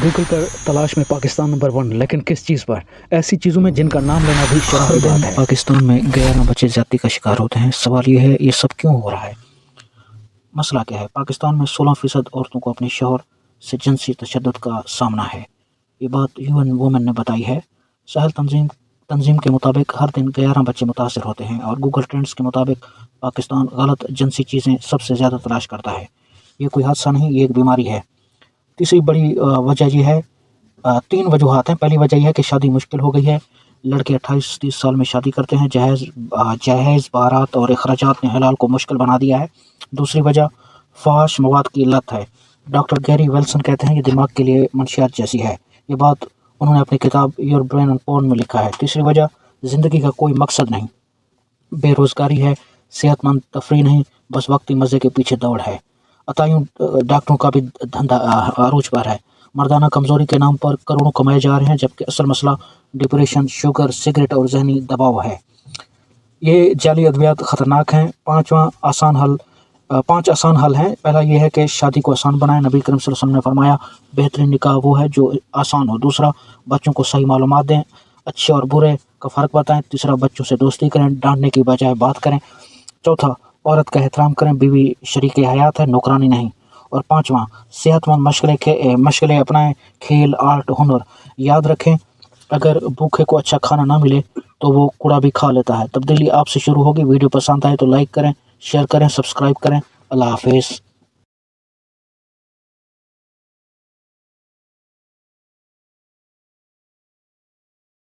Google पर तलाश में पाकिस्तान नंबर 1, लेकिन किस चीज़ पर? ऐसी चीज़ों में जिनका नाम लेना भी शर्म की बात है। पाकिस्तान में 11 बच्चे ज्यादती का शिकार होते हैं। सवाल ये है, ये सब क्यों हो रहा है? मसला क्या है? पाकिस्तान में 16% औरतों को अपने शौहर से जिनसी तशद्दुद का सामना है। ये बात यूएन वुमेन ने बताई है। सहल तंजीम के मुताबिक हर दिन 11 बच्चे मुतासर होते हैं और गूगल ट्रेंड्स के मुताबिक पाकिस्तान गलत जिनसी चीज़ें सबसे ज़्यादा तलाश करता है। ये कोई हादसा नहीं, ये एक बीमारी है। तीसरी बड़ी वजह यह है, 3 वजूहात हैं। पहली वजह यह है कि शादी मुश्किल हो गई है। लड़के 28-30 साल में शादी करते हैं। जहेज़, बारात और अखराजात ने हलाल को मुश्किल बना दिया है। दूसरी वजह फाहश मवाद की लत है। डॉक्टर गैरी विल्सन कहते हैं, ये दिमाग के लिए मंशियात जैसी है। ये बात उन्होंने अपनी किताब योर ब्रेन एंड पोर्न में लिखा है। तीसरी वजह, ज़िंदगी का कोई मकसद नहीं, बेरोज़गारी है, सेहतमंद तफरी नहीं, बस वक्ती मज़े के पीछे दौड़ है। अतायूं डॉक्टरों का भी धंधा अरूज पर है। मर्दाना कमज़ोरी के नाम पर करोड़ों कमाए जा रहे हैं, जबकि असल मसला डिप्रेशन, शुगर, सिगरेट और जहनी दबाव है। ये जाली अद्वियात ख़तरनाक हैं। 5 आसान हल हैं। पहला ये है कि शादी को आसान बनाएं। नबी करीम सल्लल्लाहु अलैहि वसल्लम ने फरमाया, बेहतरीन निकाह वो है जो आसान हो। दूसरा, बच्चों को सही मालूमात दें, अच्छे और बुरे का फ़र्क बताएं। तीसरा, बच्चों से दोस्ती करें, डांटने की बजाय बात करें। चौथा, औरत का एहतराम करें, बीवी शरीक हयात है, नौकरानी नहीं। और पाँचवां, सेहतमंद मशगले अपनाएं, खेल, आर्ट, हुनर। याद रखें, अगर भूखे को अच्छा खाना ना मिले तो वो कूड़ा भी खा लेता है। तब्दीली आपसे शुरू होगी। वीडियो पसंद आए तो लाइक करें, शेयर करें, सब्सक्राइब करें। अल्लाह हाफिज़।